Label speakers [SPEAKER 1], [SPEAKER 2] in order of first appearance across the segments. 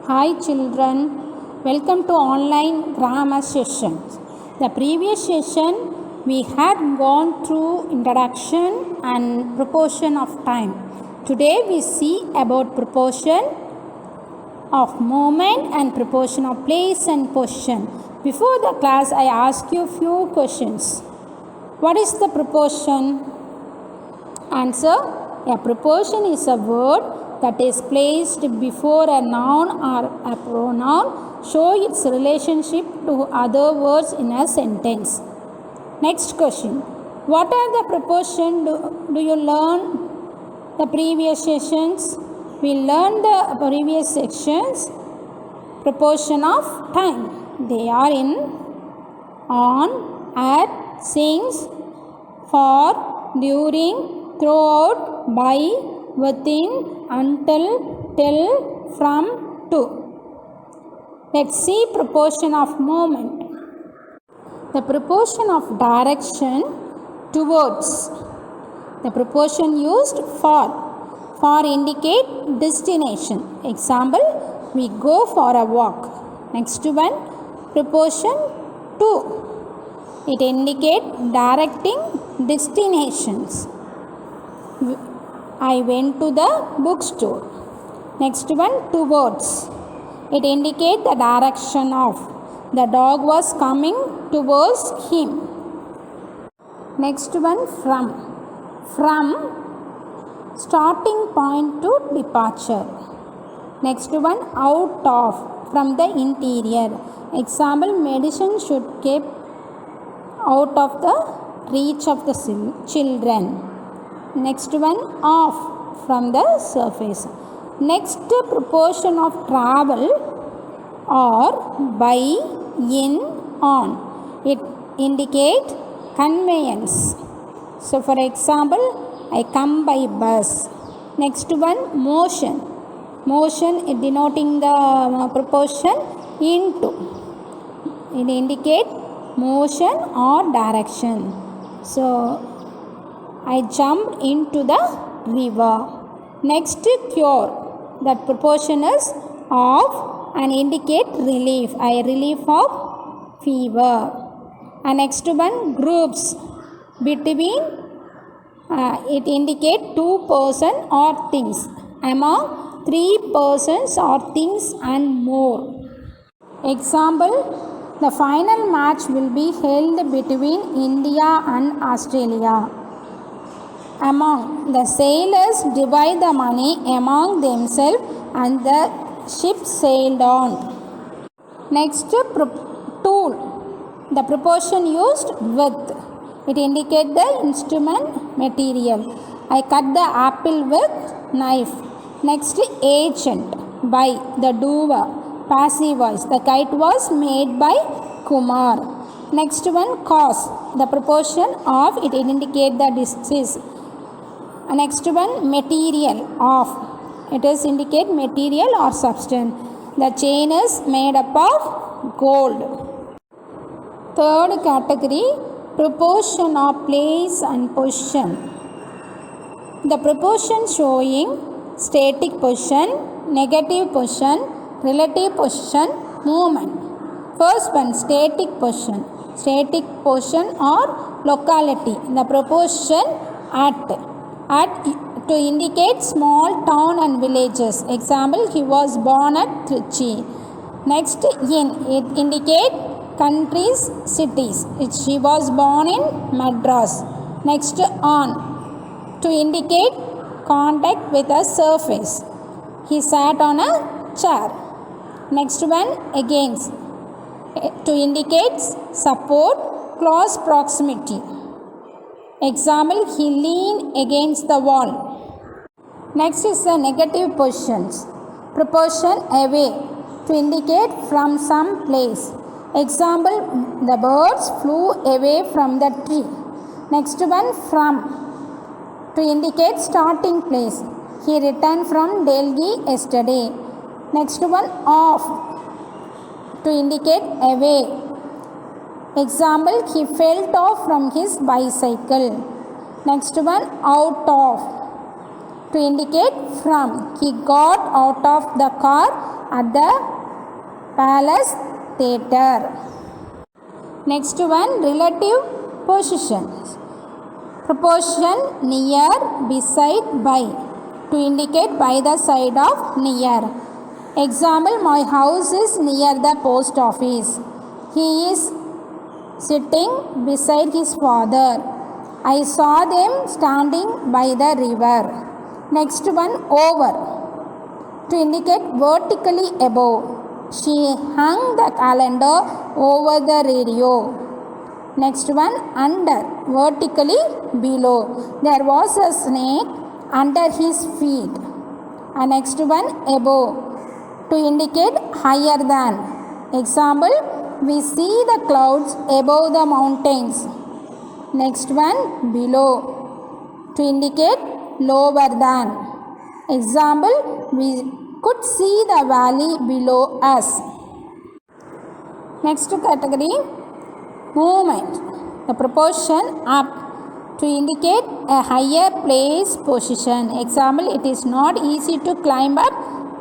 [SPEAKER 1] Hi children, welcome to online grammar sessions. The previous session we had gone through introduction and proportion of time. Today we see about proportion of moment and proportion of place and position. Before the class I ask you few questions. What is the proportion? Answer: a proportion is a word that is placed before a noun or a pronoun, show its relationship to other words in a sentence. Next question: what are the proportion? Do you learn the previous sessions? We learned the previous sections. Proportion of time. They are in on, at, since, for, during, throughout, by, within, until, till, from, to. Let's see proportion of moment. The proportion of direction towards. The proportion used for indicate destination. Example: we go for a walk. Next one, proportion to. It indicate directing destinations. I went to the bookstore. Next one, towards. It indicates the direction of. The dog was coming towards him. Next one, from. From starting point to departure. Next one, out of. From the interior. Example: medicine should keep out of the reach of the children. Next one, off, from the surface. Next, proportion of travel or by, in, on. It indicates conveyance. So for example, I come by bus. Next one, motion. Motion is denoting the proportion into. It indicates motion or direction. So I jumped into the river. Next, cure. That proportion is of and indicate relief. I relief of fever. And next one, groups. Between, it indicate two person or things. Among three persons or things and more. Example: the final match will be held between India and Australia. Among, the sailors divide the money among themselves and the ship sailed on. Next, tool. The proportion used with. It indicates the instrument material. I cut the apple with knife. Next, agent. By, the doer. Passive voice. The kite was made by Kumar. Next one, cause. The proportion of. It indicates the disease. Next one, material of. It is indicate material or substance. The chain is made up of gold. Third category, proportion of place and position. The proportion showing static position, negative position, relative position, movement. First one, static position. Static position or locality. The proportion at to indicate small town and villages. Example: he was born at Trichy. Next, in. It indicate countries, cities. She was born in Madras. Next, on. To indicate contact with a surface. He sat on a chair. Next one, against. To indicate support, close proximity. Example: he leaned against the wall. Next is the negative positions. Proportion away, to indicate from some place. Example: the birds flew away from the tree. Next one, from. To indicate starting place. He returned from Delhi yesterday. Next one, off. To indicate away. Example: he fell off from his bicycle. Next one, out of. to indicate from. He got out of the car at the Palace Theatre. Next one, relative positions. Preposition near, beside, by to indicate by the side of near. Example, my house is near the post office. He is sitting beside his father. I saw them standing by the river. Next one, over to indicate vertically above. She hung the calendar over the radio. Next one, under, vertically below. There was a snake under his feet. And next one, above to indicate higher than. Example, we see the clouds above the mountains. Next one, below to indicate lower than. Example, we could see the valley below us. Next category, movement. The preposition up to indicate a higher place position. Example, it is not easy to climb up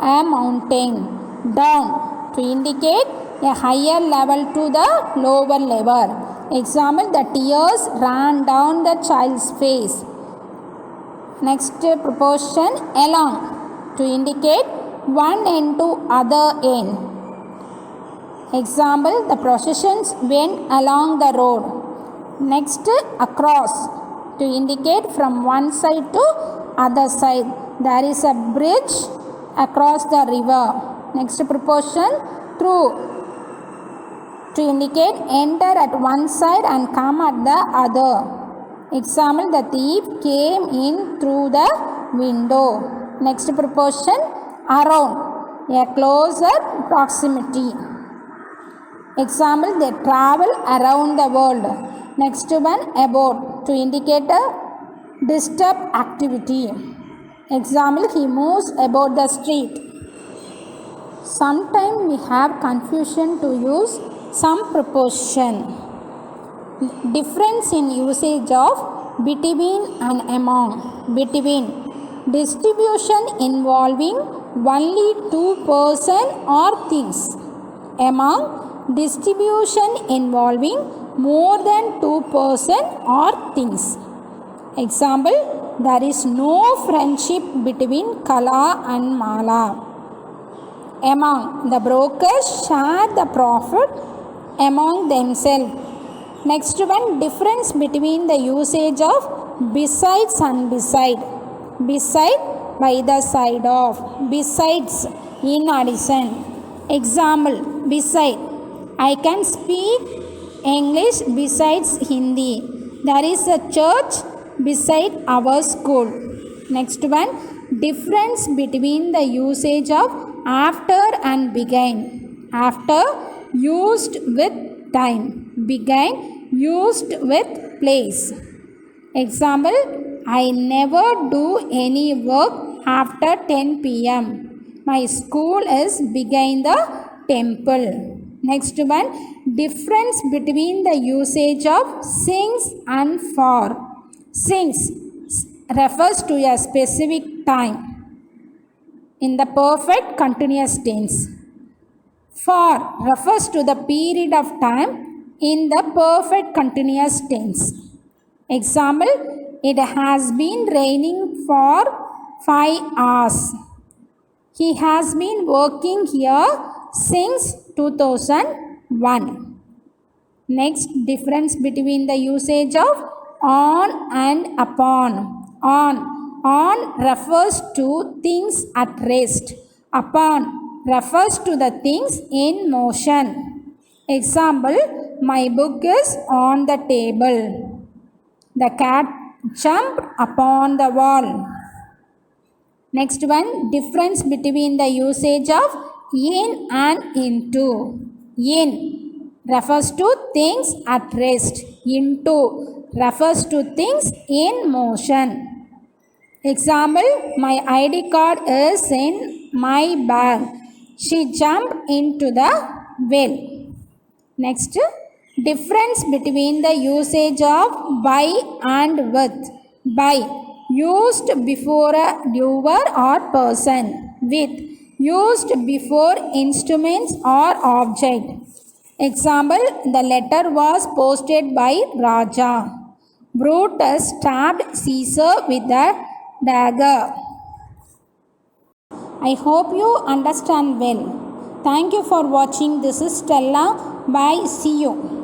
[SPEAKER 1] a mountain. Down to indicate a higher level to the lower level. Example, the tears ran down the child's face. Next preposition, along to indicate one end to other end. Example, the processions went along the road. Next, across to indicate from one side to other side. There is a bridge across the river. Next preposition, through to indicate enter at one side and come at the other. Example, the thief came in through the window. Next preposition, around, a closer proximity. Example, they travel around the world. Next one, about to indicate a disturbed activity. Example, he moves about the street. Sometimes we have confusion to use some preposition. Difference in usage of between and among. Between, distribution involving only two person or things. Among, distribution involving more than two person or things. Example, there is no friendship between Kala and Mala. Among, the brokers share the profit among themselves. Next one, difference between the usage of besides and beside. Beside, by the side of. Besides, in addition. Example, beside, I can speak English besides Hindi. There is a church beside our school. Next one, difference between the usage of after and began. After, used with time. Began, used with place. Example, I never do any work after 10 p.m. My school is behind the temple. Next one, difference between the usage of since and for. Since refers to a specific time in the perfect continuous tense. For refers to the period of time in the perfect continuous tense. Example, it has been raining for 5 hours. He has been working here since 2001. Next, difference between the usage of on and upon. On refers to things at rest. Upon refers to the things in motion. Example, my book is on the table. The cat jumped upon the wall. Next one, difference between the usage of in and into. In refers to things at rest. Into refers to things in motion. Example, my ID card is in my bag. She jumped into the well. Next, difference between the usage of by and with. By used before a doer or person. With, used before instruments or object. Example, the letter was posted by Raja. Brutus stabbed Caesar with a dagger. I hope you understand well. Thank you for watching. This is Stella. Bye. See you.